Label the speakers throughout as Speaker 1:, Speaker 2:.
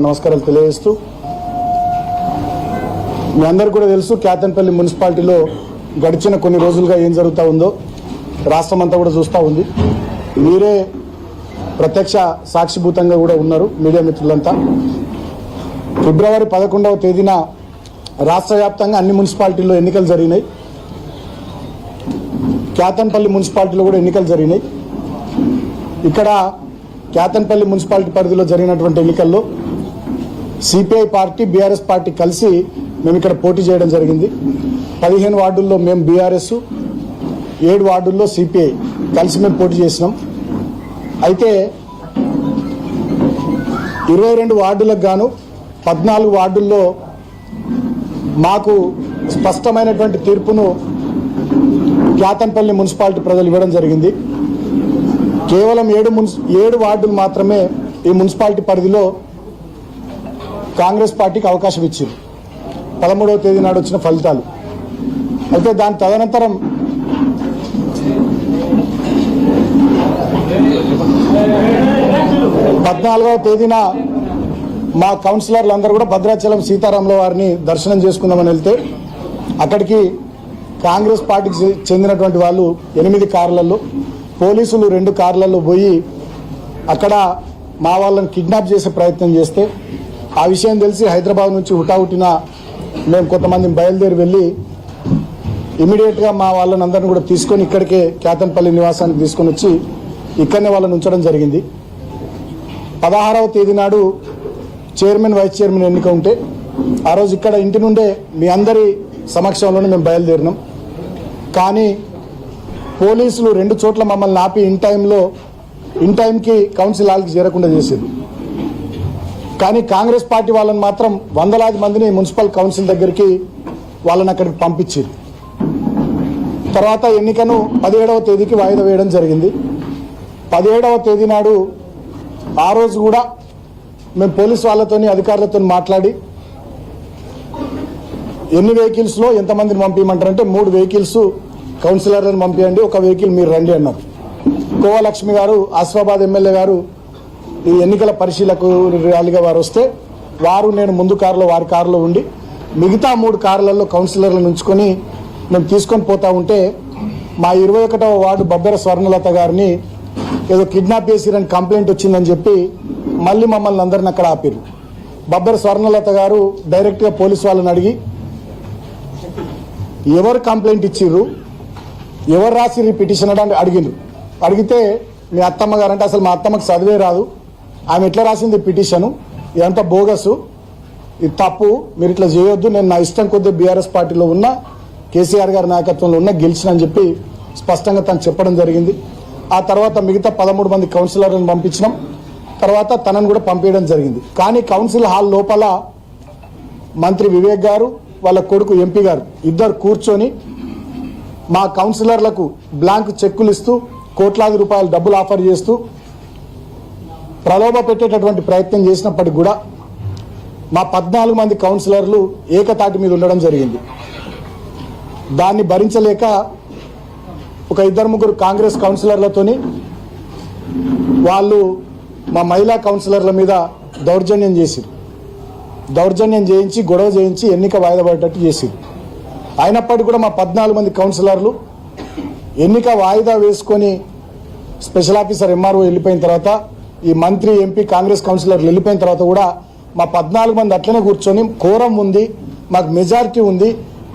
Speaker 1: నమస్కారాలు తెలియజేస్తూ మీ అందరికీ కూడా తెలుసు కేతన్పల్లి మున్సిపాలిటీలో గడిచిన కొన్ని రోజులుగా ఏం జరుగుతూ ఉందో రాష్ట్రం అంతా కూడా చూస్తూ ఉంది. మీరే ప్రత్యక్ష సాక్షిభూతంగా కూడా ఉన్నారు మీడియా మిత్రులంతా. ఫిబ్రవరి 11వ తేదీన రాష్ట్ర వ్యాప్తంగా అన్ని మున్సిపాలిటీల్లో ఎన్నికలు జరిగినాయి. కేతన్పల్లి మున్సిపాలిటీలో కూడా ఎన్నికలు జరిగినాయి. ఇక్కడ కేతన్పల్లి మున్సిపాలిటీ పరిధిలో జరిగినటువంటి ఎన్నికల్లో సిపిఐ పార్టీ బీఆర్ఎస్ పార్టీ కలిసి మేము ఇక్కడ పోటీ చేయడం జరిగింది. 15 వార్డుల్లో మేము బీఆర్ఎస్, 7 వార్డుల్లో సిపిఐ కలిసి మేము పోటీ చేసినాం. అయితే 22 వార్డులకు గాను 14 వార్డుల్లో మాకు స్పష్టమైనటువంటి తీర్పును కేతన్పల్లి మున్సిపాలిటీ ప్రజలు ఇవ్వడం జరిగింది. కేవలం 7 వార్డులు మాత్రమే ఈ మున్సిపాలిటీ పరిధిలో కాంగ్రెస్ పార్టీకి అవకాశం ఇచ్చింది 13వ తేదీ నాడు వచ్చిన ఫలితాలు. అయితే దాని తదనంతరం పద్నాలుగవ తేదీన మా కౌన్సిలర్లు అందరూ కూడా భద్రాచలం సీతారాముల వారిని దర్శనం చేసుకుందామని వెళ్తే అక్కడికి కాంగ్రెస్ పార్టీకి చెందినటువంటి వాళ్ళు 8 కార్లలో, పోలీసులు 2 కార్లలో పోయి అక్కడ మా వాళ్ళని కిడ్నాప్ చేసే ప్రయత్నం చేస్తే ఆ విషయం తెలిసి హైదరాబాద్ నుంచి హుటాహుటిన మేము కొంతమంది బయలుదేరి వెళ్ళి ఇమీడియట్గా మా వాళ్ళని అందరిని కూడా తీసుకొని ఇక్కడికే కేతన్పల్లి నివాసానికి తీసుకొని వచ్చి ఇక్కడనే వాళ్ళని ఉంచడం జరిగింది. 16వ తేదీ నాడు చైర్మన్, వైస్ చైర్మన్ ఎన్నిక ఉంటే ఆ రోజు ఇక్కడ ఇంటి నుండే మీ అందరి సమక్షంలోనే మేము బయలుదేరినాం. కానీ పోలీసులు 2 చోట్ల మమ్మల్ని ఆపి ఇన్ టైంకి కౌన్సిల్ హాల్కి చేరకుండా చేసేది. కానీ కాంగ్రెస్ పార్టీ వాళ్ళని మాత్రం వందలాది మందిని మున్సిపల్ కౌన్సిల్ దగ్గరికి వాళ్ళని అక్కడికి పంపించింది. తర్వాత ఎన్నికను 17వ తేదీకి వాయిదా వేయడం జరిగింది. 17వ తేదీ నాడు ఆ రోజు కూడా మేము పోలీసు వాళ్ళతోని అధికారులతో మాట్లాడి ఎన్ని వెహికల్స్లో ఎంతమందిని పంపించమంటారంటే 3 వెహికల్స్ కౌన్సిలర్లను పంపించండి, 1 వెహికల్ మీరు రండి అన్నారు. కోవలక్ష్మి గారు, ఆసిఫాబాద్ ఎమ్మెల్యే గారు ఈ ఎన్నికల పరిశీలకు ర్యాలీగా వారు వస్తే నేను ముందు కారులో వారి కారులో ఉండి మిగతా 3 కార్లలో కౌన్సిలర్లను ఉంచుకొని మేము తీసుకొని పోతా ఉంటే మా 21వ వార్డు బబ్బెర స్వర్ణలత గారిని ఏదో కిడ్నాప్ చేసిరని కంప్లైంట్ వచ్చిందని చెప్పి మళ్ళీ మమ్మల్ని అందరిని అక్కడ ఆపిరు. బబ్బెర స్వర్ణలత గారు డైరెక్ట్గా పోలీసు వాళ్ళని అడిగి ఎవరు కంప్లైంట్ ఇచ్చిర్రు, ఎవరు రాసిర్రు పిటిషన్ అని అడిగిండ్రు. అడిగితే మీ అత్తమ్మ గారు అంటే అసలు మా అత్తమ్మకి చదివే రాదు, ఆమె ఎట్లా రాసింది పిటిషను, ఇదంతా బోగసు, ఇది తప్పు, మీరు ఇట్లా చేయొద్దు, నేను నా ఇష్టం కొద్దీ బీఆర్ఎస్ పార్టీలో ఉన్న కేసీఆర్ గారి నాయకత్వంలో ఉన్న గెలిచినని చెప్పి స్పష్టంగా తను చెప్పడం జరిగింది. ఆ తర్వాత మిగతా 13 మంది కౌన్సిలర్లను పంపించినాం. తర్వాత తనను కూడా పంపించడం జరిగింది. కానీ కౌన్సిల్ హాల్ లోపల మంత్రి వివేక్ గారు, వాళ్ళ కొడుకు ఎంపీ గారు ఇద్దరు కూర్చొని మా కౌన్సిలర్లకు బ్లాంక్ చెక్కులు ఇస్తూ కోట్లాది రూపాయల డబ్బులు ఆఫర్ చేస్తూ ప్రలోభ పెట్టేటటువంటి ప్రయత్నం చేసినప్పటికీ కూడా మా 14 మంది కౌన్సిలర్లు ఏకతాటి మీద ఉండడం జరిగింది. దాన్ని భరించలేక ఒక 2-3 కాంగ్రెస్ కౌన్సిలర్లతోని వాళ్ళు మా మహిళా కౌన్సిలర్ల మీద దౌర్జన్యం చేయించి గొడవ చేయించి ఎన్నిక వాయిదా పడేటట్టు చేసిరు. అయినప్పటికీ కూడా మా 14 మంది కౌన్సిలర్లు ఎన్నిక వాయిదా వేసుకొని స్పెషల్ ఆఫీసర్ ఎంఆర్ఓ వెళ్ళిపోయిన తర్వాత ఈ మంత్రి, ఎంపీ, కాంగ్రెస్ కౌన్సిలర్లు వెళ్ళిపోయిన తర్వాత కూడా మా 14 మంది అట్లనే కూర్చొని కోరం ఉంది, మాకు మెజారిటీ ఉంది,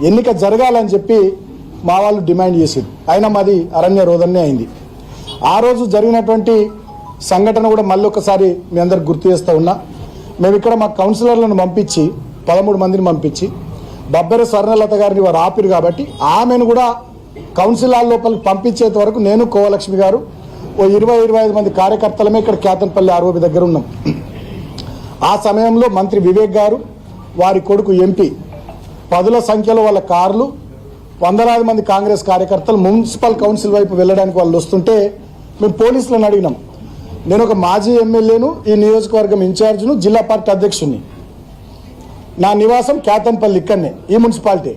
Speaker 1: ఎన్నిక జరగాలని చెప్పి మా వాళ్ళు డిమాండ్ చేసేది. అయినా మాది అరణ్య రోదన్నే అయింది. ఆ రోజు జరిగినటువంటి సంఘటన కూడా మళ్ళీ ఒకసారి మీ అందరికి గుర్తు చేస్తూ ఉన్నా. మేము ఇక్కడ మా కౌన్సిలర్లను పంపించి 13 మందిని పంపించి బబ్బెర స్వర్ణలత గారిని వారు ఆపిరు కాబట్టి ఆమెను కూడా కౌన్సిల్ హాల్ లోపలికి పంపించేంత వరకు నేను, కోవలక్ష్మి గారు, 20-25 మంది కార్యకర్తలమే ఇక్కడ కేతన్పల్లి ఆర్ఓబి దగ్గర ఉన్నాం. ఆ సమయంలో మంత్రి వివేక్ గారు, వారి కొడుకు ఎంపీ, 10ల సంఖ్యలో వాళ్ళ కార్లు, వందలాది మంది కాంగ్రెస్ కార్యకర్తలు మున్సిపల్ కౌన్సిల్ వైపు వెళ్ళడానికి వాళ్ళు వస్తుంటే మేము పోలీసులను అడిగినాం. నేను ఒక మాజీ ఎమ్మెల్యేను, ఈ నియోజకవర్గం ఇన్ఛార్జ్ను, జిల్లా పార్టీ అధ్యక్షుడిని. నా నివాసం కేతన్పల్లి ఇక్కడనే, ఈ మున్సిపాలిటీ.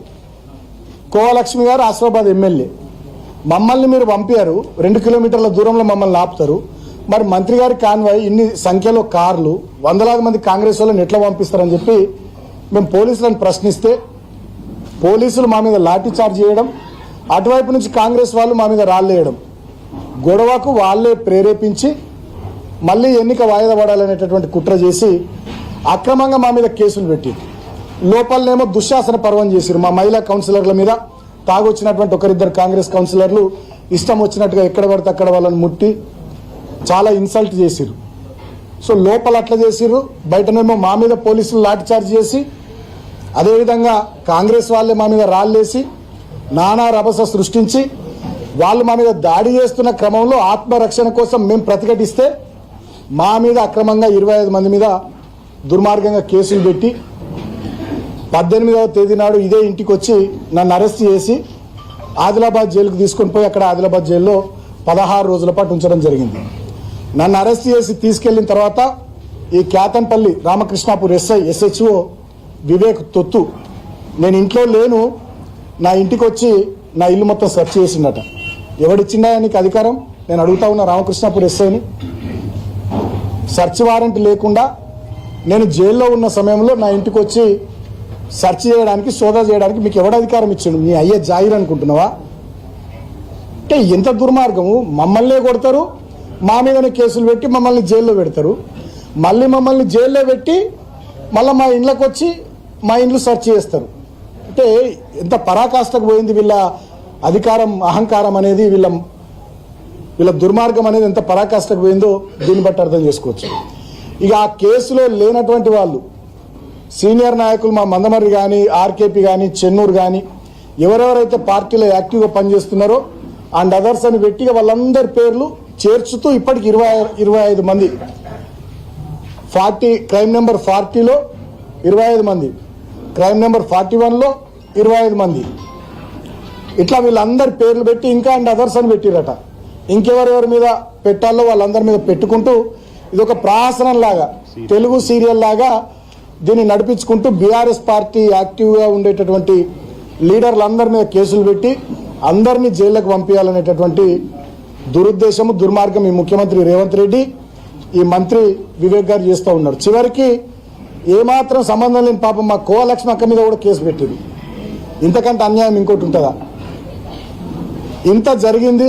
Speaker 1: కోవలక్ష్మి గారు ఆసిఫాబాద్ ఎమ్మెల్యే. మమ్మల్ని మీరు పంపారు, 2 కిలోమీటర్ల దూరంలో మమ్మల్ని ఆపుతారు. మరి మంత్రి గారి కాన్వాయ్ ఇన్ని సంఖ్యలో కార్లు వందలాది మంది కాంగ్రెస్ వాళ్ళని ఎట్లా పంపిస్తారని చెప్పి మేము పోలీసులను ప్రశ్నిస్తే పోలీసులు మా మీద లాఠీ చార్జ్ చేయడం, అటువైపు నుంచి కాంగ్రెస్ వాళ్ళు మా మీద రాళ్ళేయడం, గొడవకు వాళ్ళే ప్రేరేపించి మళ్ళీ ఎన్నిక వాయిదా పడాలనేటటువంటి కుట్ర చేసి అక్రమంగా మా మీద కేసులు పెట్టి లోపలనేమో దుశ్శాసన పర్వం చేశారు. మా మహిళా కౌన్సిలర్ల మీద తాగొచ్చినటువంటి ఒకరిద్దరు కాంగ్రెస్ కౌన్సిలర్లు ఇష్టం వచ్చినట్టుగా ఎక్కడ పడితే అక్కడ వాళ్ళని ముట్టి చాలా ఇన్సల్ట్ చేసిరు. సో లోపల అట్లా చేసిరు, బయటనేమో మా మీద పోలీసులు లాఠీ చార్జ్ చేసి అదేవిధంగా కాంగ్రెస్ వాళ్ళే మా మీద రాళ్ళేసి నానా రభస సృష్టించి వాళ్ళు మా మీద దాడి చేస్తున్న క్రమంలో ఆత్మరక్షణ కోసం మేము ప్రతిఘటిస్తే మా మీద అక్రమంగా 25 మంది మీద దుర్మార్గంగా కేసులు పెట్టి 18వ తేదీ నాడు ఇదే ఇంటికి వచ్చి నన్ను అరెస్ట్ చేసి ఆదిలాబాద్ జైలుకు తీసుకొని పోయి అక్కడ ఆదిలాబాద్ జైల్లో 16 రోజుల పాటు ఉంచడం జరిగింది. నన్ను అరెస్ట్ చేసి తీసుకెళ్లిన తర్వాత ఈ క్యాతన్పల్లి రామకృష్ణాపూర్ SHO వివేక్ తొత్తు నేను ఇంట్లో లేను, నా ఇంటికి వచ్చి నా ఇల్లు మొత్తం సెర్చ్ చేసిందట. ఎవడిచ్చిండా నీకు అధికారం? నేను అడుగుతా ఉన్నా రామకృష్ణాపూర్ SIని. సెర్చ్ వారెంట్ లేకుండా నేను జైల్లో ఉన్న సమయంలో నా ఇంటికి వచ్చి సెర్చ్ చేయడానికి, సోదా చేయడానికి మీకు ఎవడ అధికారం ఇచ్చిండు? నీ అయ్యే జాయిర్ అనుకుంటున్నావా? అంటే ఎంత దుర్మార్గము! మమ్మల్నే కొడతారు, మా మీదనే కేసులు పెట్టి మమ్మల్ని జైల్లో పెడతారు, మళ్ళీ మమ్మల్ని జైల్లో పెట్టి మళ్ళీ మా ఇంట్లోకి వచ్చి మా ఇంట్లో సెర్చ్ చేస్తారు. అంటే ఎంత పరాకాష్ఠకు పోయింది వీళ్ళ అధికారం, అహంకారం అనేది, వీళ్ళ దుర్మార్గం అనేది ఎంత పరాకాష్ఠకు పోయిందో దీన్ని బట్టి అర్థం చేసుకోవచ్చు. ఇక ఆ కేసులో లేనటువంటి వాళ్ళు సీనియర్ నాయకులు మా మందమర్రి కానీ, ఆర్కేపీ కానీ, చెన్నూరు కానీ ఎవరెవరైతే పార్టీలో యాక్టివ్గా పనిచేస్తున్నారో అండ్ అదర్స్ అని పెట్టిగా వాళ్ళందరి పేర్లు చేర్చుతూ ఇప్పటికి 25 మంది, 40 క్రైమ్ నెంబర్ 40లో 25 మంది, క్రైమ్ నెంబర్ 41లో 25 మంది, ఇట్లా వీళ్ళందరి పేర్లు పెట్టి ఇంకా అండ్ అదర్స్ అని పెట్టిరట. ఇంకెవరెవరి మీద పెట్టాలో వాళ్ళందరి మీద పెట్టుకుంటూ ఇది ఒక ప్రహసనం లాగా, తెలుగు సీరియల్ లాగా దీన్ని నడిపించుకుంటూ బీఆర్ఎస్ పార్టీ యాక్టివ్గా ఉండేటటువంటి లీడర్లందరి మీద కేసులు పెట్టి అందరినీ జైళ్లకు పంపించాలనేటటువంటి దురుద్దేశము, దుర్మార్గం ఈ ముఖ్యమంత్రి రేవంత్ రెడ్డి, ఈ మంత్రి వివేక్ గారు చేస్తూ ఉన్నారు. చివరికి ఏమాత్రం సంబంధం లేని పాపం మా కోలక్ష్మి అక్క మీద కూడా కేసు పెట్టింది. ఇంతకంటే అన్యాయం ఇంకోటి ఉంటుందా? ఇంత జరిగింది.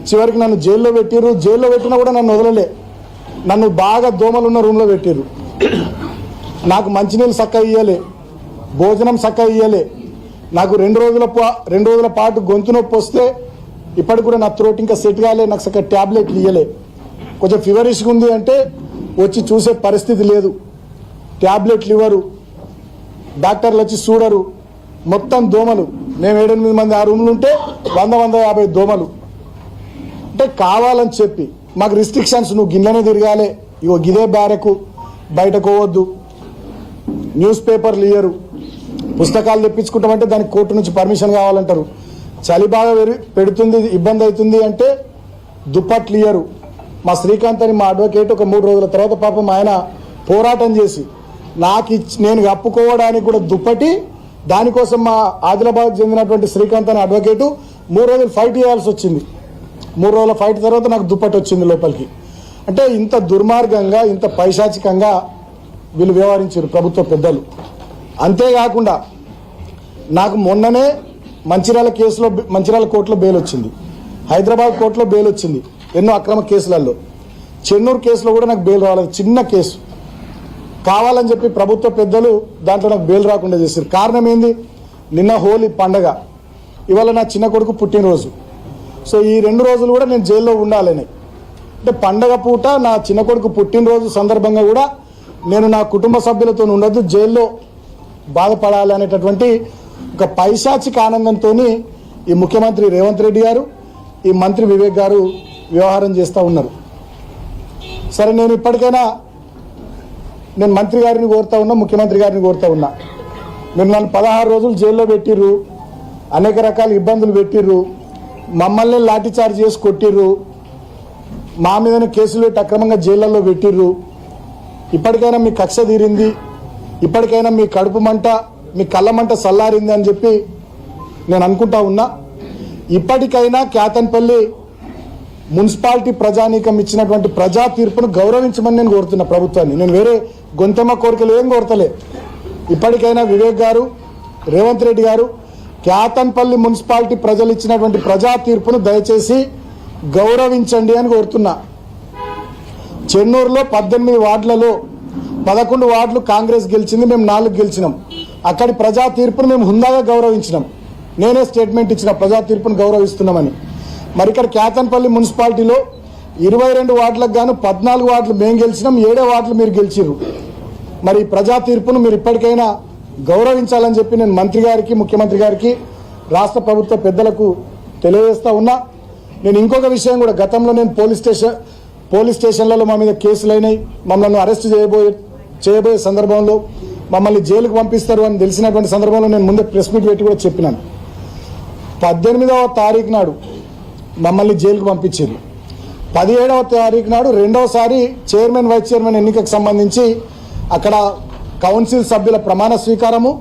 Speaker 1: చివరికి నన్ను జైల్లో పెట్టిర్రు. జైల్లో పెట్టినా కూడా నన్ను వదలలే. నన్ను బాగా దోమలున్న రూమ్లో పెట్టిర్రు. నాకు మంచినీళ్ళు చక్కగా ఇయ్యలే, భోజనం చక్కగా ఇయ్యలే. నాకు 2 రోజుల పాటు గొంతు నొప్పి వస్తే ఇప్పటికి కూడా నా త్రోట్ ఇంకా సెట్ కాలే. నాకు చక్కగా ట్యాబ్లెట్లు ఇయ్యలే. కొంచెం ఫీవరిష్గా ఉంది అంటే వచ్చి చూసే పరిస్థితి లేదు. ట్యాబ్లెట్లు ఇవ్వరు, డాక్టర్లు వచ్చి చూడరు. మొత్తం దోమలు. మేము 7-8 మంది ఆ రూమ్లు ఉంటే 100-150 దోమలు. అంటే కావాలని చెప్పి మాకు రిస్ట్రిక్షన్స్, నువ్వు గిన్నెనే తిరగాలి, ఇగో గిదే బ్యారకు, బయటకు పోవద్దు, న్యూస్ పేపర్లు ఇయ్యరు, పుస్తకాలు తెప్పించుకుంటామంటే దానికి కోర్టు నుంచి పర్మిషన్ కావాలంటారు, చలి బాగా పెడుతుంది, ఇబ్బంది అవుతుంది అంటే దుప్పట్లు ఇయ్యరు. మా శ్రీకాంత్ అని మా అడ్వకేట్ ఒక 3 రోజుల తర్వాత పాపం ఆయన పోరాటం చేసి నేను కప్పుకోవడానికి కూడా దుప్పటి, దానికోసం మా ఆదిలాబాద్ చెందినటువంటి శ్రీకాంత్ అనే అడ్వకేటు 3 రోజులు ఫైట్ చేయాల్సి వచ్చింది. 3 రోజుల ఫైట్ తర్వాత నాకు దుప్పటి వచ్చింది లోపలికి. అంటే ఇంత దుర్మార్గంగా, ఇంత పైశాచికంగా వీళ్ళు వ్యవహరించారు ప్రభుత్వ పెద్దలు. అంతేకాకుండా నాకు మొన్ననే మంచిర్యాల కోర్టులో బెయిల్ వచ్చింది, హైదరాబాద్ కోర్టులో బెయిల్ వచ్చింది, ఎన్నో అక్రమ కేసులలో. చెన్నూరు కేసులో కూడా నాకు బెయిల్ రాలేదు. చిన్న కేసు కావాలని చెప్పి ప్రభుత్వ పెద్దలు దాంట్లో నాకు బెయిల్ రాకుండా చేశారు. కారణం ఏంది? నిన్న హోలీ పండగ, ఇవాళ నా చిన్న కొడుకు పుట్టినరోజు. సో ఈ 2 రోజులు కూడా నేను జైల్లో ఉండాలని, అంటే పండగ పూట నా చిన్న కొడుకు పుట్టినరోజు సందర్భంగా కూడా నేను నా కుటుంబ సభ్యులతో ఉండొద్దు, జైల్లో బాధపడాలి అనేటటువంటి ఒక పైశాచిక ఆనందంతో ఈ ముఖ్యమంత్రి రేవంత్ రెడ్డి గారు, ఈ మంత్రి వివేక్ గారు వ్యవహారం చేస్తూ ఉన్నారు. సరే, నేను ఇప్పటికైనా మంత్రి గారిని కోరుతా ఉన్నా, ముఖ్యమంత్రి గారిని కోరుతా ఉన్నా, మీరు నన్ను 16 రోజులు జైల్లో పెట్టిర్రు, అనేక రకాల ఇబ్బందులు పెట్టిర్రు, మమ్మల్ని లాఠీచార్జ్ చేసి కొట్టిర్రు, మా మీదనే కేసులు పెట్టి అక్రమంగా జైళ్లలో పెట్టిర్రు. ఇప్పటికైనా మీ కక్ష తీరింది, ఇప్పటికైనా మీ కడుపు మంట, మీ కళ్ళ మంట చల్లారింది అని చెప్పి నేను అనుకుంటా ఉన్నా. ఇప్పటికైనా క్యాతన్పల్లి మున్సిపాలిటీ ప్రజానీకం ఇచ్చినటువంటి ప్రజా తీర్పును గౌరవించమని నేను కోరుతున్నా ప్రభుత్వాన్ని. నేను వేరే గొంతెమ్మ కోరికలు ఏం కోరతలే. ఇప్పటికైనా వివేక్ గారు, రేవంత్ రెడ్డి గారు క్యాతన్పల్లి మున్సిపాలిటీ ప్రజలు ఇచ్చినటువంటి ప్రజా తీర్పును దయచేసి గౌరవించండి అని కోరుతున్నా. చెన్నూరులో 18 వార్డులలో 11 వార్డులు కాంగ్రెస్ గెలిచింది, మేము 4 గెలిచినాం. అక్కడి ప్రజా తీర్పును మేము హుందాగా గౌరవించినాం. నేనే స్టేట్మెంట్ ఇచ్చిన ప్రజా తీర్పును గౌరవిస్తున్నామని. మరి ఇక్కడ క్యాతన్పల్లి మున్సిపాలిటీలో 22 వార్డులకు గాను 14 వార్డులు మేము గెలిచినాం, 7 వార్డులు మీరు గెలిచిర్రు. మరి ప్రజా తీర్పును మీరు ఇప్పటికైనా గౌరవించాలని చెప్పి నేను మంత్రి గారికి, ముఖ్యమంత్రి గారికి, రాష్ట్ర ప్రభుత్వ పెద్దలకు తెలియజేస్తా ఉన్నా. నేను ఇంకొక విషయం కూడా, గతంలో నేను పోలీస్ స్టేషన్లలో మా మీద కేసులు అయినాయి, మమ్మల్ని అరెస్ట్ చేయబోయే సందర్భంలో మమ్మల్ని జైలుకు పంపిస్తారు అని తెలిసినటువంటి సందర్భంలో నేను ముందే ప్రెస్ మీట్ పెట్టి కూడా చెప్పినాను. 18వ తారీఖు నాడు మమ్మల్ని జైలుకు పంపించారు. 17వ తారీఖు నాడు రెండవసారి చైర్మన్, వైస్ చైర్మన్ ఎన్నికకు సంబంధించి అక్కడ కౌన్సిల్ సభ్యుల ప్రమాణ స్వీకారము,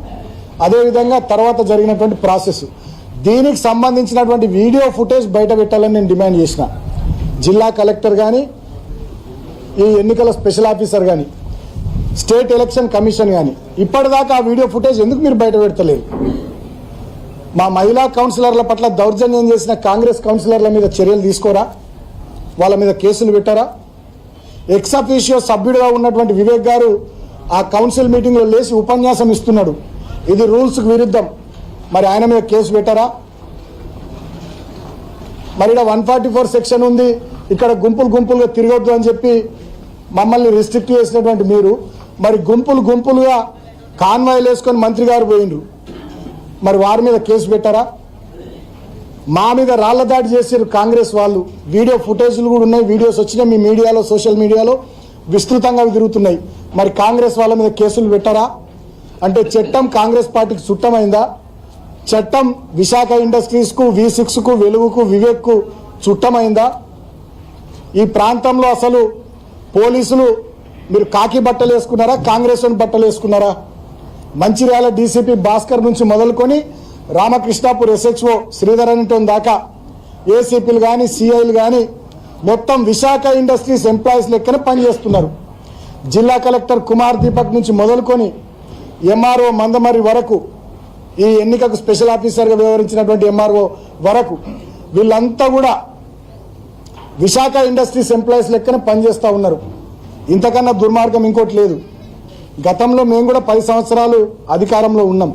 Speaker 1: అదేవిధంగా తర్వాత జరిగినటువంటి ప్రాసెస్, దీనికి సంబంధించినటువంటి వీడియో ఫుటేజ్ బయట పెట్టాలని నేను డిమాండ్ చేసిన. జిల్లా కలెక్టర్ కానీ, ఈ ఎన్నికల స్పెషల్ ఆఫీసర్ కానీ, స్టేట్ ఎలక్షన్ కమిషన్ కానీ ఇప్పటిదాకా ఆ వీడియో ఫుటేజ్ ఎందుకు మీరు బయట పెడతలేరు? మా మహిళా కౌన్సిలర్ల పట్ల దౌర్జన్యం చేసిన కాంగ్రెస్ కౌన్సిలర్ల మీద చర్యలు తీసుకోరా? వాళ్ళ మీద కేసులు పెట్టారా? ఎక్స్ అఫీషియో సభ్యుడిగా ఉన్నటువంటి వివేక్ గారు ఆ కౌన్సిల్ మీటింగ్లో లేచి ఉపన్యాసం ఇస్తున్నాడు, ఇది రూల్స్కి విరుద్ధం. మరి ఆయన మీద కేసు పెట్టారా? మరి ఇక్కడ 144 సెక్షన్ ఉంది, ఇక్కడ గుంపులుగా తిరగొద్దు అని చెప్పి మమ్మల్ని రిస్ట్రిక్ట్ చేసినటువంటి మీరు మరి గుంపులుగా కాన్వాయ్లు వేసుకొని మంత్రి గారు పోయిండ్రు, మరి వారి మీద కేసు పెట్టారా? మా మీద రాళ్ల దాడి చేసారు కాంగ్రెస్ వాళ్ళు. వీడియో ఫుటేజ్లు కూడా ఉన్నాయి, వీడియోస్ వచ్చినాయి మీ మీడియాలో, సోషల్ మీడియాలో విస్తృతంగా తిరుగుతున్నాయి. మరి కాంగ్రెస్ వాళ్ళ మీద కేసులు పెట్టారా? అంటే చట్టం కాంగ్రెస్ పార్టీకి చుట్టమైందా? చట్టం విశాఖ ఇండస్ట్రీస్కు, V6కు, వెలుగుకు, వివేక్కు చుట్టమైందా? ఈ ప్రాంతంలో అసలు పోలీసులు మీరు కాకి బట్టలు వేసుకున్నారా, కాంగ్రెస్ బట్టలు వేసుకున్నారా? మంచిర్యాల డీసీపీ భాస్కర్ నుంచి మొదలుకొని రామకృష్ణాపూర్ SHO శ్రీధరన్ దాకా ఏసీపీలు కానీ, సిఐలు కానీ మొత్తం విశాఖ ఇండస్ట్రీస్ ఎంప్లాయీస్ లెక్కనే పనిచేస్తున్నారు. జిల్లా కలెక్టర్ కుమార్ దీపక్ నుంచి మొదలుకొని MRO మందమరి వరకు, ఈ ఎన్నికకు స్పెషల్ ఆఫీసర్గా వ్యవహరించినటువంటి MRO వరకు వీళ్ళంతా కూడా విశాఖ ఇండస్ట్రీస్ ఎంప్లాయీస్ లెక్కనే పనిచేస్తూ ఉన్నారు. ఇంతకన్నా దుర్మార్గం ఇంకోటి లేదు. గతంలో మేము కూడా 10 సంవత్సరాలు అధికారంలో ఉన్నాం.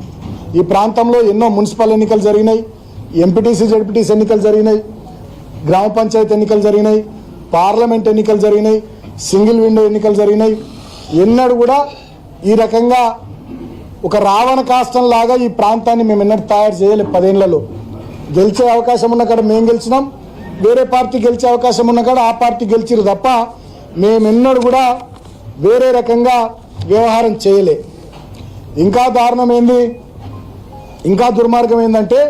Speaker 1: ఈ ప్రాంతంలో ఎన్నో మున్సిపల్ ఎన్నికలు జరిగినాయి, ఎంపీటీసీ, జడ్పీటీసీ ఎన్నికలు జరిగినాయి, గ్రామ పంచాయతీ ఎన్నికలు జరిగినాయి, పార్లమెంట్ ఎన్నికలు జరిగినాయి, సింగిల్ విండో ఎన్నికలు జరిగినాయి. ఎన్నడూ కూడా ఈ రకంగా ఒక రావణ కాష్టం లాగా ఈ ప్రాంతాన్ని మేము ఎన్నడూ తయారు చేయలేదు. 10 ఏళ్లలో గెలిచే అవకాశం ఉన్న కాడ మేము గెలిచినాం, వేరే పార్టీ గెలిచే అవకాశం ఉన్న కాడ ఆ పార్టీ గెలిచిరు తప్ప మేమెన్నడూ కూడా వేరే రకంగా వ్యవహారం చేయలే. ఇంకా దారుణం ఏంది, ఇంకా దుర్మార్గం ఏంటంటే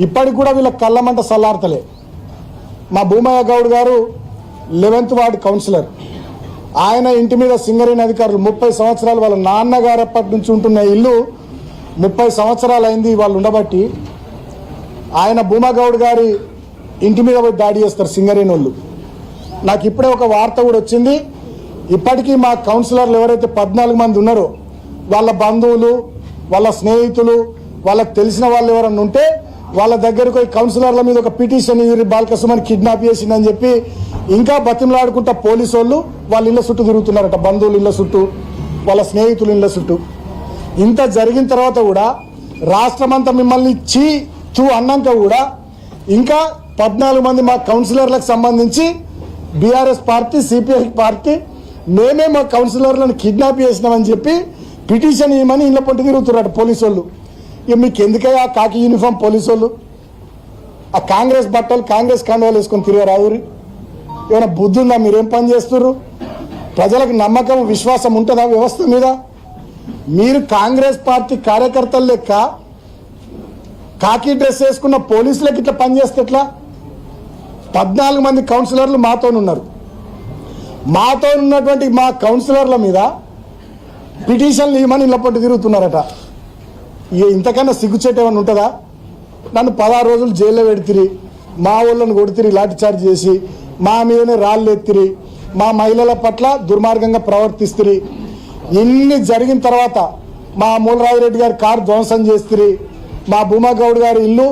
Speaker 1: ఇప్పటికి కూడా వీళ్ళ కళ్ళమంట సల్లార్తలే. మా భూమయ్య గౌడ్ గారు 11th వార్డు కౌన్సిలర్, ఆయన ఇంటి మీద సింగరేణి అధికారులు 30 సంవత్సరాలు, వాళ్ళ నాన్నగారు అప్పటి నుంచి ఉంటున్న ఇల్లు 30 సంవత్సరాలు అయింది వాళ్ళు ఉండబట్టి, ఆయన భూమగౌడ్ గారి ఇంటి మీద పోయి దాడి చేస్తారు సింగరేణి వాళ్ళు. నాకు ఇప్పుడే ఒక వార్త కూడా వచ్చింది, ఇప్పటికీ మా కౌన్సిలర్లు ఎవరైతే 14 మంది ఉన్నారో వాళ్ళ బంధువులు, వాళ్ళ స్నేహితులు, వాళ్ళకి తెలిసిన వాళ్ళు ఎవరన్నా ఉంటే వాళ్ళ దగ్గరకు కౌన్సిలర్ల మీద ఒక పిటిషన్ బాలకృష్ణని కిడ్నాప్ చేసిందని చెప్పి ఇంకా బతిమలాడుకుంటా పోలీసు వాళ్ళు వాళ్ళ ఇళ్ళ చుట్టూ తిరుగుతున్నారట, బంధువుల ఇళ్ళ చుట్టూ, వాళ్ళ స్నేహితుల ఇళ్ళ చుట్టూ. ఇంత జరిగిన తర్వాత కూడా రాష్ట్రమంతా మిమ్మల్ని చూ అన్నాక కూడా ఇంకా 14 మంది మా కౌన్సిలర్లకు సంబంధించి బీఆర్ఎస్ పార్టీ, సిపిఐ పార్టీ మేమే మా కౌన్సిలర్లను కిడ్నాప్ చేసినామని చెప్పి పిటిషన్ ఇవ్వమని ఇళ్ళ పొంటి తిరుగుతున్నారు పోలీసు వాళ్ళు. ఇక మీకు ఎందుకయ్యా ఆ కాకి యూనిఫామ్ పోలీసు వాళ్ళు? ఆ కాంగ్రెస్ బట్టలు, కాంగ్రెస్ కండువాలు వేసుకొని తిరగరావురి? ఏమైనా బుద్ధి ఉందా? మీరేం పని చేస్తుర్రు? ప్రజలకు నమ్మకం, విశ్వాసం ఉంటుందా వ్యవస్థ మీద? మీరు కాంగ్రెస్ పార్టీ కార్యకర్తల లెక్క కాకి డ్రెస్ వేసుకున్న పోలీసులకు ఇట్లా పనిచేస్తే ఎట్లా? 14 మంది కౌన్సిలర్లు మాతోనున్నారు. మాతో ఉన్నటువంటి మా కౌన్సిలర్ల మీద పిటిషన్లు ఇవ్వమని ఇళ్ళ పొట్టి తిరుగుతున్నారట. ఇంతకన్నా సిగ్గుచేట ఏమన్నా ఉంటుందా? నన్ను 16 రోజులు జైల్లో పెడితిరి, మా వాళ్ళని కొడుతిరి లాఠీ చార్జ్ చేసి మా మీదనే రాళ్ళు ఎత్తిరి, మా మహిళల పట్ల దుర్మార్గంగా ప్రవర్తిస్తురి. ఇన్ని జరిగిన తర్వాత మా మూలరాజిరెడ్డి గారి కారు ధ్వంసం చేస్తురి, మా భూమాగౌడ్ గారి ఇల్లు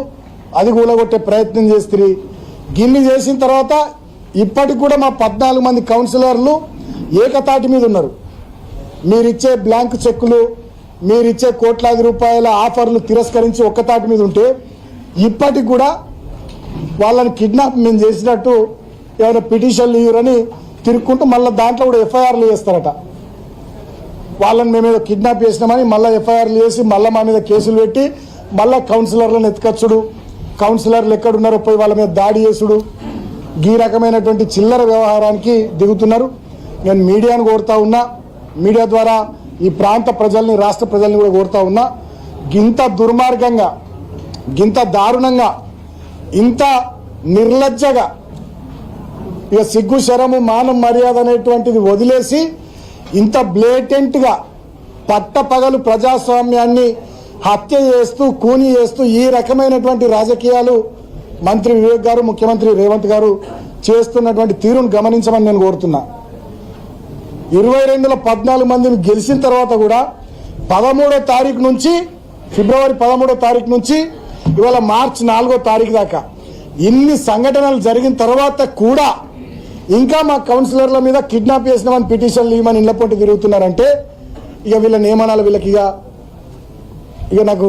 Speaker 1: అది కూలగొట్టే ప్రయత్నం చేస్తురి. గిన్ని చేసిన తర్వాత ఇప్పటికి కూడా మా 14 మంది కౌన్సిలర్లు ఏకతాటి మీద ఉన్నారు. మీరిచ్చే బ్లాంక్ చెక్కులు, మీరిచ్చే కోట్లాది రూపాయల ఆఫర్లు తిరస్కరించి ఒక్కతాటి మీద ఉంటే ఇప్పటికి కూడా వాళ్ళని కిడ్నాప్ మేము చేసినట్టు ఏమైనా పిటిషన్లు ఇవ్వరని తిరుక్కుంటూ మళ్ళీ దాంట్లో కూడా ఎఫ్ఐఆర్లు చేస్తారట. వాళ్ళని మేమేదో కిడ్నాప్ చేసినామని మళ్ళీ ఎఫ్ఐఆర్లు చేసి మళ్ళీ మా మీద కేసులు పెట్టి మళ్ళీ కౌన్సిలర్లను ఎత్తుకొచ్చుడు, కౌన్సిలర్లు ఎక్కడున్నారో పోయి వాళ్ళ మీద దాడి చేసుడు, ఈ రకమైనటువంటి చిల్లర వ్యవహారానికి దిగుతున్నారు. నేను మీడియాను కోరుతా ఉన్నా, మీడియా ద్వారా ఈ ప్రాంత ప్రజల్ని, రాష్ట్ర ప్రజల్ని కూడా కోరుతా ఉన్నా, గింత దుర్మార్గంగా, గింత దారుణంగా, ఇంత నిర్లజ్జగా, ఇక సిగ్గు శరము మానం మర్యాద అనేటువంటిది వదిలేసి ఇంత బ్లేటెంట్గా పట్టపగలు ప్రజాస్వామ్యాన్ని హత్య చేస్తూ, కూని చేస్తూ ఈ రకమైనటువంటి రాజకీయాలు మంత్రి వివేక్ గారు, ముఖ్యమంత్రి రేవంత్ గారు చేస్తున్నటువంటి తీరును గమనించమని నేను కోరుతున్నా. 22లో 14 మందిని గెలిచిన తర్వాత కూడా 13వ తారీఖు నుంచి, ఫిబ్రవరి 13వ తారీఖు నుంచి ఇవాళ మార్చి 4వ తారీఖు దాకా ఇన్ని సంఘటనలు జరిగిన తర్వాత కూడా ఇంకా మా కౌన్సిలర్ల మీద కిడ్నాప్ చేసినామని పిటిషన్లు ఇవ్వమని ఇళ్ల పొంటి తిరుగుతున్నారంటే ఇక వీళ్ళని ఏమనాలి? వీళ్ళకి ఇక నాకు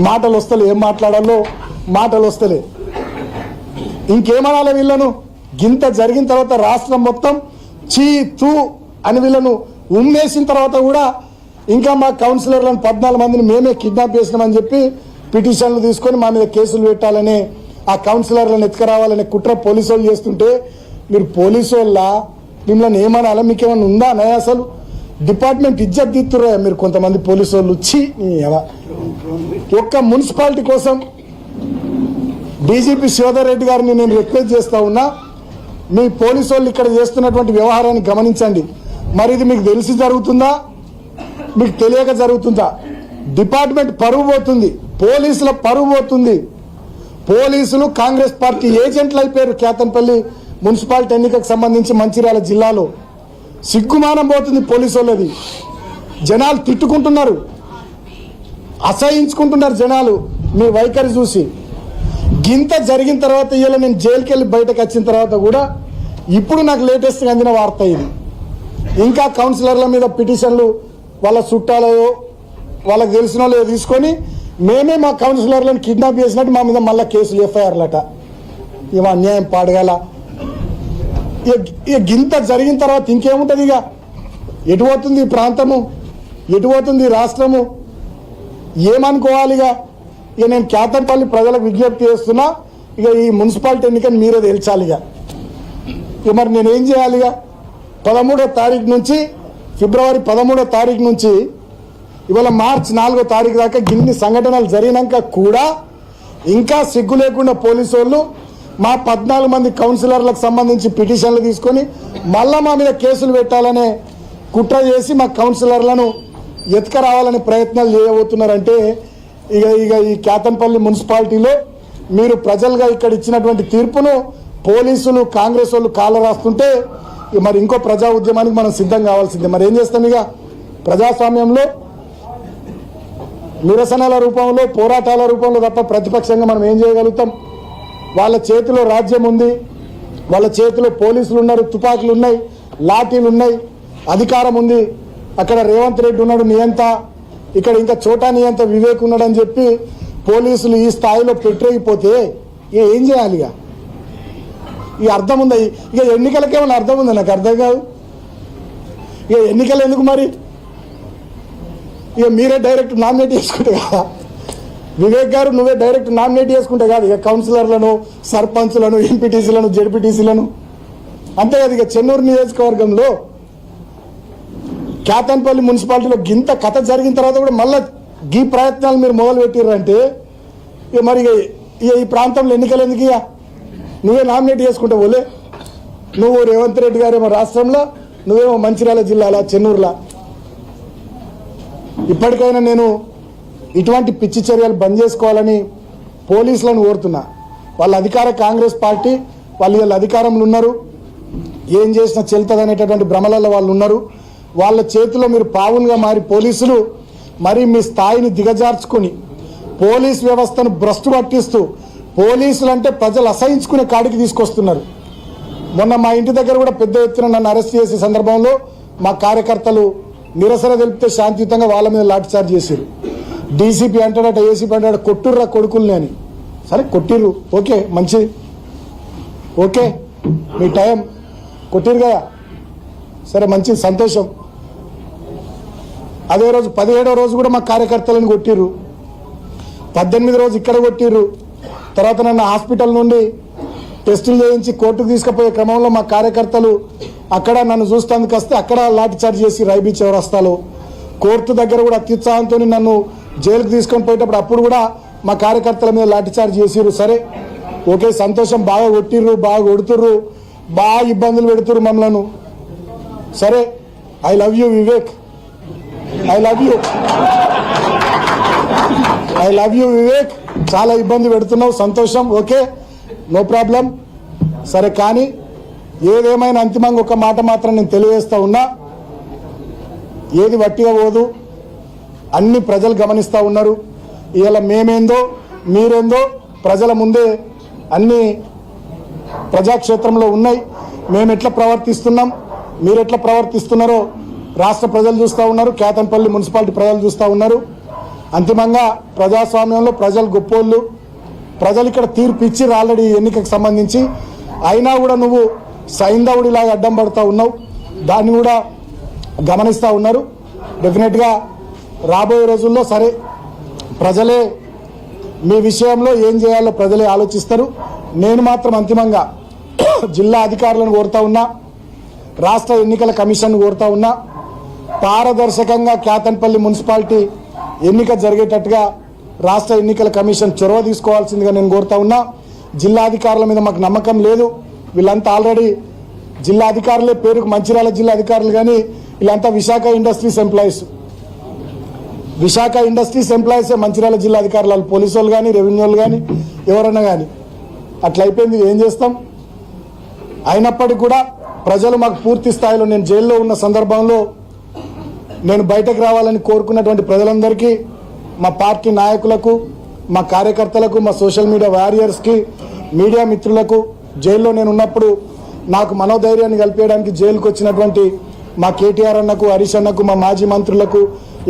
Speaker 1: మాటలు వస్తలే, ఏం మాట్లాడాలో మాటలు వస్తలే. ఇంకేమనాలి వీళ్ళను? గింత జరిగిన తర్వాత రాష్ట్రం మొత్తం చీ తూ అని వీళ్ళను ఉమ్మేసిన తర్వాత కూడా ఇంకా మా కౌన్సిలర్లను 14 మందిని మేమే కిడ్నాప్ చేసినామని చెప్పి పిటిషన్లు తీసుకొని మా మీద కేసులు పెట్టాలని, ఆ కౌన్సిలర్లను ఎత్తుకురావాలనే కుట్ర పోలీసు వాళ్ళు చేస్తుంటే మీరు పోలీసు వాళ్ళ మిమ్మల్ని ఏమనాలా? మీకేమన్నా ఉందా నయ? అసలు డిపార్ట్మెంట్ ఇజ్జత్ తీస్తుర్రా మీరు కొంతమంది పోలీసు వాళ్ళు. వచ్చి ఒక్క మున్సిపాలిటీ కోసం డీజీపీ శివధర్ రెడ్డి గారిని నేను రిక్వెస్ట్ చేస్తా ఉన్నా, మీ పోలీసు వాళ్ళు ఇక్కడ చేస్తున్నటువంటి వ్యవహారాన్ని గమనించండి. మరి ఇది మీకు తెలిసి జరుగుతుందా, మీకు తెలియక జరుగుతుందా? డిపార్ట్మెంట్ పరువు పోతుంది, పోలీసుల పరువు పోతుంది. పోలీసులు కాంగ్రెస్ పార్టీ ఏజెంట్లు అయిపోయారు. కేతన్పల్లి మున్సిపాలిటీ ఎన్నికకు సంబంధించి మంచిర్యాల జిల్లాలో సిగ్గుమానం పోతుంది పోలీసు వాళ్ళది. జనాలు తిట్టుకుంటున్నారు, అసహించుకుంటున్నారు జనాలు మీ వైఖరి చూసి. గింత జరిగిన తర్వాత ఇలా నేను జైలుకి వెళ్ళి బయటకు వచ్చిన తర్వాత కూడా ఇప్పుడు నాకు లేటెస్ట్గా అందిన వార్త ఇది. ఇంకా కౌన్సిలర్ల మీద పిటిషన్లు వాళ్ళ చుట్టాలయో వాళ్ళకి తెలిసిన వాళ్ళో తీసుకొని మేమే మా కౌన్సిలర్లను కిడ్నాప్ చేసినట్టు మా మీద మళ్ళీ కేసులు, ఎఫ్ఐఆర్లట. ఇవ అన్యాయం పాడగల. ఇక గింత జరిగిన తర్వాత ఇంకేముంటుంది? ఇక ఎటు పోతుంది ఈ ప్రాంతము, ఎటు పోతుంది ఈ రాష్ట్రము? ఏమనుకోవాలి? ఇక నేను కేతంపల్లి ప్రజలకు విజ్ఞప్తి చేస్తున్నా, ఇక ఈ మున్సిపాలిటీ ఎన్నికని మీరే తేల్చాలి. ఇక మరి నేనేం చేయాలి? 13వ తారీఖు నుంచి, ఫిబ్రవరి 13వ తారీఖు నుంచి ఇవాళ మార్చి 4వ తారీఖు దాకా గిన్ని సంఘటనలు జరిగినాక కూడా ఇంకా సిగ్గు లేకుండా పోలీసు వాళ్ళు మా 14 మంది కౌన్సిలర్లకు సంబంధించి పిటిషన్లు తీసుకొని మళ్ళా మా మీద కేసులు పెట్టాలనే కుట్ర చేసి మా కౌన్సిలర్లను ఎత్తుకరావాలనే ప్రయత్నాలు చేయబోతున్నారంటే ఇక ఈ కేతన్పల్లి మున్సిపాలిటీలో మీరు ప్రజలుగా ఇక్కడ ఇచ్చినటువంటి తీర్పును పోలీసులు, కాంగ్రెస్ వాళ్ళు కాళ్ళ రాస్తుంటే మరి ఇంకో ప్రజా ఉద్యమానికి మనం సిద్ధం కావాల్సిందే. మరి ఏం చేస్తాం? ఇక ప్రజాస్వామ్యంలో నిరసనల రూపంలో, పోరాటాల రూపంలో తప్ప ప్రతిపక్షంగా మనం ఏం చేయగలుగుతాం? వాళ్ళ చేతిలో రాజ్యం ఉంది, వాళ్ళ చేతిలో పోలీసులు ఉన్నారు, తుపాకులు ఉన్నాయి, లాఠీలు ఉన్నాయి, అధికారం ఉంది. అక్కడ రేవంత్ రెడ్డి ఉన్నాడు నియంత, ఇక్కడ ఇంకా చోటా నియంత వివేక్ ఉన్నాడని చెప్పి పోలీసులు ఈ స్థాయిలో పెట్టేగిపోతే ఏం చేయాలి? ఇక అర్థం ఉందా? ఇక ఎన్నికలకేమైనా అర్థం ఉందా? నాకు అర్థం కాదు. ఇక ఎన్నికలు ఎందుకు మరి? ఇక మీరే డైరెక్ట్ నామినేట్ చేసుకుంటే కదా వివేక్ గారు, నువ్వే డైరెక్ట్ నామినేట్ చేసుకుంటే కాదు ఇక కౌన్సిలర్లను, సర్పంచ్లను, ఎంపీటీసీలను, జెడ్పీటీసీలను, అంతే కదా. ఇక చెన్నూరు నియోజకవర్గంలో కేతన్పల్లి మున్సిపాలిటీలో గింత కథ జరిగిన తర్వాత కూడా మళ్ళీ ఈ ప్రయత్నాలు మీరు మొదలు పెట్టిర్రంటే ఇక మరి ఇక ఈ ప్రాంతంలో ఎన్నికలు ఎందుకు? ఇక నువ్వే నామినేట్ చేసుకుంటే పోలే. నువ్వు రేవంత్ రెడ్డి గారేమో రాష్ట్రంలో, నువ్వేమో మంచిర్యాల జిల్లాలో, చెన్నూరులో. ఇప్పటికైనా నేను ఇటువంటి పిచ్చి చర్యలు బంద్ చేసుకోవాలని పోలీసులను కోరుతున్నా. వాళ్ళ అధికార కాంగ్రెస్ పార్టీ, వాళ్ళు అధికారంలో ఉన్నారు, ఏం చేసినా చెల్తుంది అనేటటువంటి భ్రమలలో వాళ్ళు ఉన్నారు. వాళ్ళ చేతిలో మీరు పావులుగా మారి పోలీసులు మరి మీ స్థాయిని దిగజార్చుకుని పోలీస్ వ్యవస్థను భ్రష్టు పట్టిస్తూ పోలీసులు అంటే ప్రజలు అసహించుకునే కాడికి తీసుకొస్తున్నారు. మొన్న మా ఇంటి దగ్గర కూడా పెద్ద ఎత్తున నన్ను అరెస్ట్ చేసే సందర్భంలో మా కార్యకర్తలు నిరసన తెలిపితే శాంతియుతంగా వాళ్ళ మీద లాఠీచార్జ్ చేశారు. డీసీపీ అంటాడట, ఏసీపీ అంటాడట, కొట్టుర్రా కొడుకుల్ని అని. సరే కొట్టిర్రు, ఓకే, మంచిది, ఓకే, మీ టైం కొట్టిరు కదా, సరే మంచిది, సంతోషం. అదే రోజు 17వ రోజు కూడా మా కార్యకర్తలను కొట్టిర్రు, 18వ రోజు ఇక్కడ కొట్టిర్రు. తర్వాత నన్ను హాస్పిటల్ నుండి టెస్టులు చేయించి కోర్టుకు తీసుకుపోయే క్రమంలో మా కార్యకర్తలు అక్కడ నన్ను చూస్తానికి వస్తే అక్కడ లాఠీచార్జ్ చేసి రైబీ చౌరస్తాలో, కోర్టు దగ్గర కూడా అత్యుత్సాహంతో నన్ను జైలుకు తీసుకొని పోయేటప్పుడు అప్పుడు కూడా మా కార్యకర్తల మీద లాఠీచార్జ్ చేసిర్రు. సరే ఓకే, సంతోషం, బాగా కొట్టిర్రు, బాగా కొడుతుర్రు, బాగా ఇబ్బందులు పెడుతుర్రు మమ్మలను. సరే, I love you Vivek, I love you, I love you Vivek, చాలా ఇబ్బంది పెడుతున్నావు, సంతోషం, ఓకే, నో ప్రాబ్లం. సరే, కానీ ఏదేమైనా అంతిమంగా ఒక మాట మాత్రం నేను తెలియజేస్తా ఉన్నా, ఏది వట్టిగా పోదు, అన్ని ప్రజలు గమనిస్తూ ఉన్నారు. ఇవాళ మేమేందో మీరేందో ప్రజల ముందే అన్ని ప్రజాక్షేత్రంలో ఉన్నాయి. మేము ఎట్లా ప్రవర్తిస్తున్నాం, మీరు ఎట్లా ప్రవర్తిస్తున్నారో రాష్ట్ర ప్రజలు చూస్తూ ఉన్నారు, కేతన్పల్లి మున్సిపాలిటీ ప్రజలు చూస్తూ ఉన్నారు. అంతిమంగా ప్రజాస్వామ్యంలో ప్రజలు గొప్పోళ్ళు, ప్రజలు ఇక్కడ తీర్పు ఇచ్చిర్రు ఆల్రెడీ ఎన్నికకు సంబంధించి. అయినా కూడా నువ్వు సైంధవుడిలాగా అడ్డం పడుతూ ఉన్నావు, దాన్ని కూడా గమనిస్తూ ఉన్నారు. డెఫినెట్గా రాబోయే రోజుల్లో సరే ప్రజలే మీ విషయంలో ఏం చేయాలో ప్రజలే ఆలోచిస్తారు. నేను మాత్రం అంతిమంగా జిల్లా అధికారులను కోరుతా ఉన్నా, రాష్ట్ర ఎన్నికల కమిషన్ కోరుతా ఉన్నా, పారదర్శకంగా కేతన్పల్లి మున్సిపాలిటీ ఎన్నిక జరిగేటట్టుగా రాష్ట్ర ఎన్నికల కమిషన్ చొరవ తీసుకోవాల్సిందిగా నేను కోరుతా ఉన్నా. జిల్లా అధికారుల మీద మాకు నమ్మకం లేదు, వీళ్ళంతా ఆల్రెడీ జిల్లా అధికారులే, పేరుకు మంచిర్యాల జిల్లా అధికారులు, కానీ వీళ్ళంతా Visakha industries employees, Visakha industries ఎంప్లాయీసే మంచిర్యాల జిల్లా అధికారులు, వాళ్ళు పోలీసు వాళ్ళు కానీ రెవెన్యూ వాళ్ళు కానీ ఎవరన్నా కానీ. అట్లా అయిపోయింది, ఏం చేస్తాం. అయినప్పటికీ కూడా ప్రజలు మాకు పూర్తి స్థాయిలో, నేను జైల్లో ఉన్న సందర్భంలో నేను బయటకు రావాలని కోరుకున్నటువంటి ప్రజలందరికీ, మా పార్టీ నాయకులకు, మా కార్యకర్తలకు, మా సోషల్ మీడియా వారియర్స్కి, మీడియా మిత్రులకు, జైల్లో నేను ఉన్నప్పుడు నాకు మనోధైర్యాన్ని కల్పించడానికి జైలుకు వచ్చినటువంటి మా కేటీఆర్ అన్నకు, హరీష్ అన్నకు, మా మాజీ మంత్రులకు,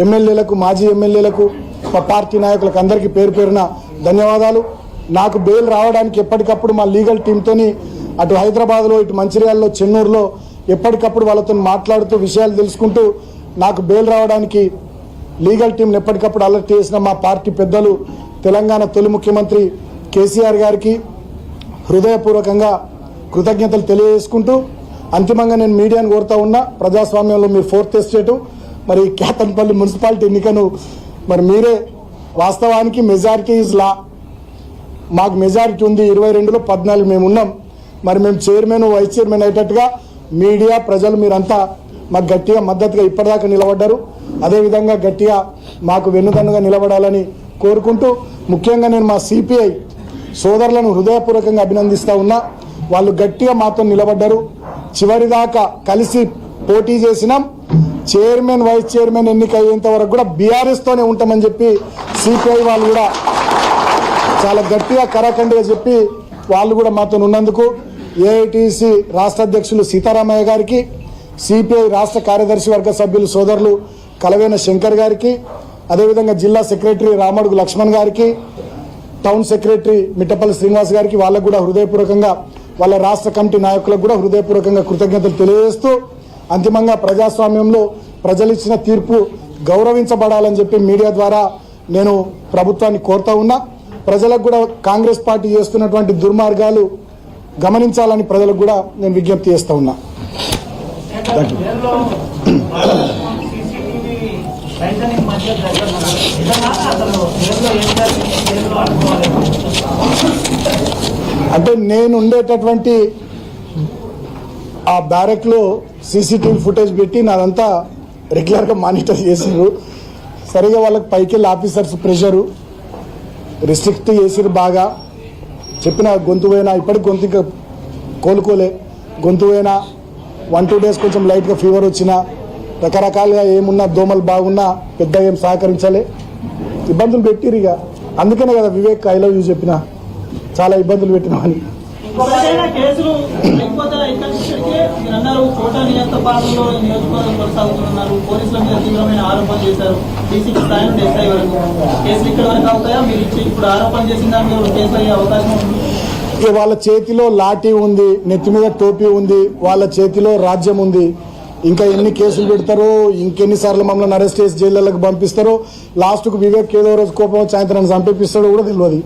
Speaker 1: ఎమ్మెల్యేలకు, మాజీ ఎమ్మెల్యేలకు, మా పార్టీ నాయకులకు అందరికీ పేరు పేరున ధన్యవాదాలు. నాకు బెయిల్ రావడానికి ఎప్పటికప్పుడు మా లీగల్ టీంతోని అటు హైదరాబాద్లో, ఇటు మంచిర్యాలలో, చెన్నూరులో ఎప్పటికప్పుడు వాళ్ళతో మాట్లాడుతూ విషయాలు తెలుసుకుంటూ నాకు బెయిల్ రావడానికి లీగల్ టీంని ఎప్పటికప్పుడు అలర్ట్ చేసిన మా పార్టీ పెద్దలు, తెలంగాణ తొలి ముఖ్యమంత్రి కేసీఆర్ గారికి హృదయపూర్వకంగా కృతజ్ఞతలు తెలియజేసుకుంటూ అంతిమంగా నేను మీడియాను కోరుతా ఉన్నా, ప్రజాస్వామ్యంలో మీరు 4th ఎస్టేటు, మరి కేతన్పల్లి మున్సిపాలిటీ ఎన్నికను మరి మీరే, వాస్తవానికి మెజారిటీ ఈజ్ లా, మాకు మెజారిటీ ఉంది, 22లో 14 మేము ఉన్నాం. మరి మేము చైర్మన్, వైస్ చైర్మన్ అయ్యేటట్టుగా మీడియా, ప్రజలు మీరంతా మాకు గట్టిగా మద్దతుగా ఇప్పటిదాకా నిలబడ్డారు. అదేవిధంగా గట్టిగా మాకు వెన్నుదన్నుగా నిలబడాలని కోరుకుంటూ, ముఖ్యంగా నేను మా సిపిఐ సోదరులను హృదయపూర్వకంగా అభినందిస్తూ ఉన్నా. వాళ్ళు గట్టిగా మాతో నిలబడ్డారు, చివరిదాకా కలిసి పోటీ చేసినాం. చైర్మన్, వైస్ చైర్మన్ ఎన్నిక అయ్యేంత వరకు కూడా బీఆర్ఎస్తోనే ఉంటామని చెప్పి సిపిఐ వాళ్ళు కూడా చాలా గట్టిగా కరాఖండిగా చెప్పి వాళ్ళు కూడా మాతో ఉన్నందుకు ఏఐటీసీ రాష్ట్ర అధ్యక్షులు సీతారామయ్య గారికి, సిపిఐ రాష్ట్ర కార్యదర్శి వర్గ సభ్యులు సోదరులు కలవేన శంకర్ గారికి, అదేవిధంగా జిల్లా సెక్రటరీ రామడుగు లక్ష్మణ్ గారికి, టౌన్ సెక్రటరీ మిట్టపల్లి శ్రీనివాస్ గారికి, వాళ్ళకు కూడా హృదయపూర్వకంగా, వాళ్ళ రాష్ట్ర కమిటీ నాయకులకు కూడా హృదయపూర్వకంగా కృతజ్ఞతలు తెలియజేస్తూ, అంతిమంగా ప్రజాస్వామ్యంలో ప్రజలు ఇచ్చిన తీర్పు గౌరవించబడాలని చెప్పి మీడియా ద్వారా నేను ప్రభుత్వాన్ని కోరుతా ఉన్నా. ప్రజలకు కూడా కాంగ్రెస్ పార్టీ చేస్తున్నటువంటి దుర్మార్గాలు గమనించాలని ప్రజలకు కూడా నేను విజ్ఞప్తి చేస్తా ఉన్నా. అంటే నేను ఉండేటటువంటి ఆ బ్యారెక్లో సీసీటీవీ ఫుటేజ్ పెట్టి నాదంతా రెగ్యులర్గా మానిటర్ చేసిర్రు. సరిగా వాళ్ళకి పైకి వెళ్ళి ఆఫీసర్స్ ప్రెషరు రిస్ట్రిక్ట్ చేసిరు బాగా. చెప్పిన గొంతు పోయినా ఇప్పటికి గొంతు ఇంకా కోలుకోలే, గొంతు పోయినా 1-2 డేస్ కొంచెం లైట్గా ఫీవర్ వచ్చినా రకరకాలుగా ఏమున్నా దోమలు బాగున్నా పెద్ద ఏం సహకరించాలి, ఇబ్బందులు పెట్టిరు. ఇక అందుకనే కదా వివేక్ ఐ లవ్ యూ చెప్పిన, చాలా ఇబ్బందులు పెట్టినామని.
Speaker 2: కేసులు అన్నారు, కోట నియోజకవర్గంలో నియోజకవర్గం కొనసాగుతున్నారు, పోలీసుల మీద తీవ్రమైన ఆరోపణలు చేశారు. డీసీపీ స్థాయి నుండి ఎస్ఐ వరకు కేసులు ఇక్కడ వరకు అవుతాయా? మీరు ఇప్పుడు ఆరోపణ చేసిన దాని మీద కేసు అయ్యే అవకాశం ఉంది?
Speaker 1: వాళ్ళ చేతిలో లాఠీ ఉంది, నెత్తి మీద టోపీ ఉంది, వాళ్ళ చేతిలో రాజ్యం ఉంది. ఇంకా ఎన్ని కేసులు పెడతారో, ఇంకెన్నిసార్లు మమ్మల్ని అరెస్ట్ చేసి జైళ్ళకి పంపిస్తారో, లాస్ట్కు వివేక్ ఏదో రోజు కోపం సాయంత్రాన్ని చంపేపిస్తాడో కూడా తెలియదు.